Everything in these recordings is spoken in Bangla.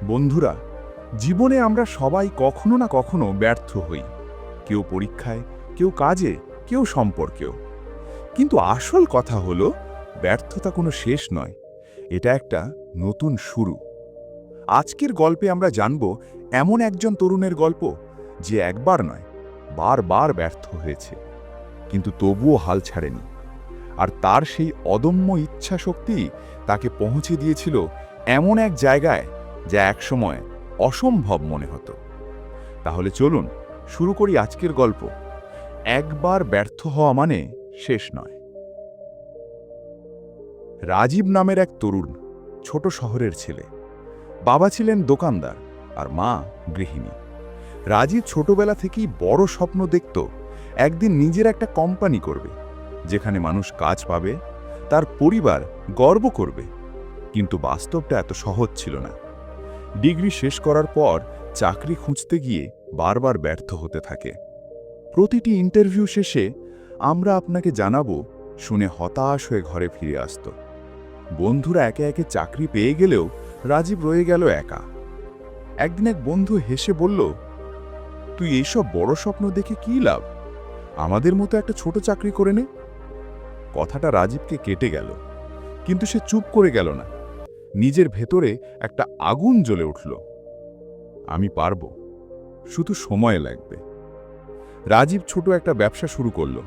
বন্ধুরা, জীবনে আমরা সবাই কখনো না কখনো ব্যর্থ হই। কেউ পরীক্ষায়, কেউ কাজে, কেউ সম্পর্কেও। কিন্তু আসল কথা হলো, ব্যর্থতা কোনো শেষ নয়, এটা একটা নতুন শুরু। আজকের গল্পে আমরা জানব এমন একজন তরুণের গল্প, যে একবার নয়, বারবার ব্যর্থ হয়েছে, কিন্তু তবুও হাল ছাড়েনি। আর তার সেই অদম্য ইচ্ছাশক্তি তাকে পৌঁছে দিয়েছিল এমন এক জায়গায়, যা একসময় অসম্ভব মনে হতো। তাহলে চলুন শুরু করি আজকের গল্প। একবার ব্যর্থ হওয়া মানে শেষ নয়। রাজীব নামের এক তরুণ, ছোট শহরের ছেলে। বাবা ছিলেন দোকানদার আর মা গৃহিণী। রাজীব ছোটবেলা থেকেই বড় স্বপ্ন দেখত, একদিন নিজের একটা কোম্পানি করবে, যেখানে মানুষ কাজ পাবে, তার পরিবার গর্ব করবে। কিন্তু বাস্তবটা এত সহজ ছিল না। ডিগ্রি শেষ করার পর চাকরি খুঁজতে গিয়ে বারবার ব্যর্থ হতে থাকে। প্রতিটি ইন্টারভিউ শেষে আমরা আপনাকে জানাবো শুনে হতাশ হয়ে ঘরে ফিরে আসত। বন্ধুরা একে একে চাকরি পেয়ে গেলেও রাজীব রয়ে গেল একা। একদিন এক বন্ধু হেসে বলল, তুই এইসব বড় স্বপ্ন দেখে কি লাভ, আমাদের মতো একটা ছোট চাকরি করে নে। কথাটা রাজীবকে কেটে গেল, কিন্তু সে চুপ করে গেল না। নিজের ভেতরে একটা আগুন জ্বলে উঠল। আমি পারবো, শুধু সময় লাগবে। রাজীব ছোট একটা ব্যবসা শুরু করল,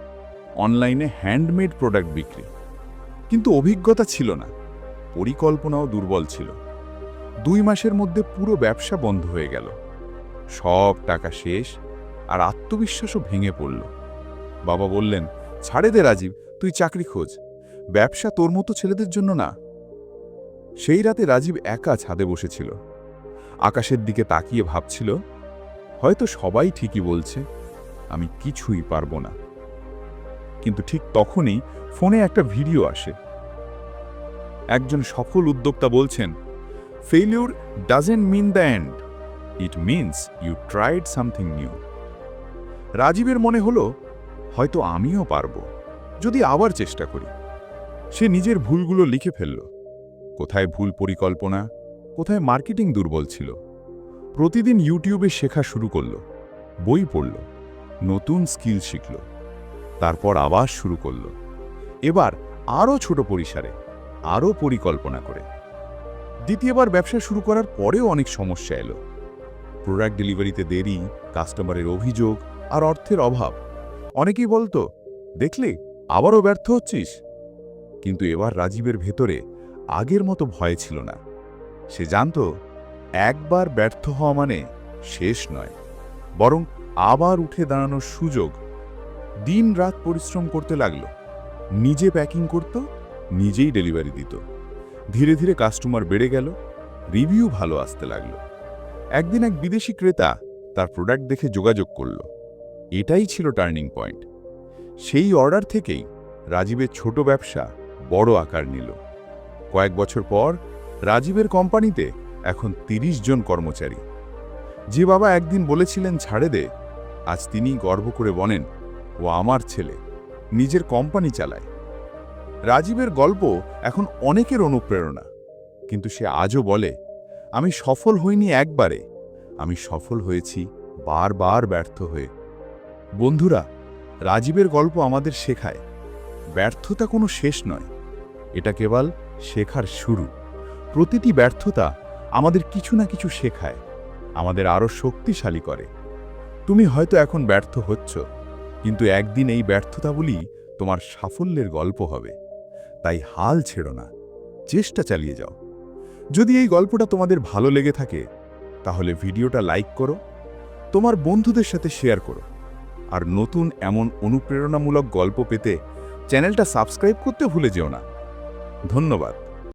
অনলাইনে হ্যান্ডমেড প্রোডাক্ট বিক্রি। কিন্তু অভিজ্ঞতা ছিল না, পরিকল্পনাও দুর্বল ছিল। 2 মাসের মধ্যে পুরো ব্যবসা বন্ধ হয়ে গেল। সব টাকা শেষ, আর আত্মবিশ্বাসও ভেঙে পড়ল। বাবা বললেন, ছাড়ে দে রাজীব, তুই চাকরি খোঁজ, ব্যবসা তোর মতো ছেলেদের জন্য না। সেই রাতে রাজীব একা ছাদে বসেছিল, আকাশের দিকে তাকিয়ে ভাবছিল, হয়তো সবাই ঠিকই বলছে, আমি কিছুই পারবো না। কিন্তু ঠিক তখনই ফোনে একটা ভিডিও আসে। একজন সফল উদ্যোক্তা বলছেন, failure doesn't mean the end, it means you tried something new. রাজীবের মনে হলো, হয়তো আমিও পারবো, যদি আবার চেষ্টা করি। সে নিজের ভুলগুলো লিখে ফেলল। কোথায় ভুল পরিকল্পনা, কোথায় মার্কেটিং দুর্বল ছিল। প্রতিদিন ইউটিউবে শেখা শুরু করল, বই পড়ল, নতুন স্কিল শিখল। তারপর আবার শুরু করল, এবার আরও ছোট পরিসরে, আরও পরিকল্পনা করে। দ্বিতীয়বার ব্যবসা শুরু করার পরেও অনেক সমস্যা এলো। প্রোডাক্ট ডেলিভারিতে দেরি, কাস্টমারের অভিযোগ আর অর্থের অভাব। অনেকেই বলতো, দেখলে আবারও ব্যর্থ হচ্ছিস। কিন্তু এবার রাজীবের ভেতরে আগের মতো ভয় ছিল না। সে জানত, একবার ব্যর্থ হওয়া মানে শেষ নয়, বরং আবার উঠে দাঁড়ানোর সুযোগ। দিন রাত পরিশ্রম করতে লাগলো, নিজে প্যাকিং করত, নিজেই ডেলিভারি দিত। ধীরে ধীরে কাস্টমার বেড়ে গেল, রিভিউ ভালো আসতে লাগলো। একদিন এক বিদেশি ক্রেতা তার প্রোডাক্ট দেখে যোগাযোগ করল। এটাই ছিল টার্নিং পয়েন্ট। সেই অর্ডার থেকেই রাজীবের ছোট ব্যবসা বড় আকার নিল। কয়েক বছর পর রাজীবের কোম্পানিতে এখন 30 জন কর্মচারী। যে বাবা একদিন বলেছিলেন ছাড়ে দে, আজ তিনি গর্ব করে বলেন, ও আমার ছেলে, নিজের কোম্পানি চালায়। রাজীবের গল্প এখন অনেকের অনুপ্রেরণা, কিন্তু সে আজও বলে, আমি সফল হইনি একবারে, আমি সফল হয়েছি বারবার ব্যর্থ হয়ে। বন্ধুরা, রাজীবের গল্প আমাদের শেখায়, ব্যর্থতা কোনো শেষ নয়, এটা কেবল শেখার শুরু। প্রতিটি ব্যর্থতা আমাদের কিছু না কিছু শেখায়, আমাদের আরও শক্তিশালী করে। তুমি হয়তো এখন ব্যর্থ হচ্ছ, কিন্তু একদিন এই ব্যর্থতাগুলি তোমার সাফল্যের গল্প হবে। তাই হাল ছেড়ো না, চেষ্টা চালিয়ে যাও। যদি এই গল্পটা তোমাদের ভালো লেগে থাকে, তাহলে ভিডিওটা লাইক করো, তোমার বন্ধুদের সাথে শেয়ার করো। আর নতুন এমন অনুপ্রেরণামূলক গল্প পেতে চ্যানেলটা সাবস্ক্রাইব করতে ভুলে যেও না। ধন্যবাদ।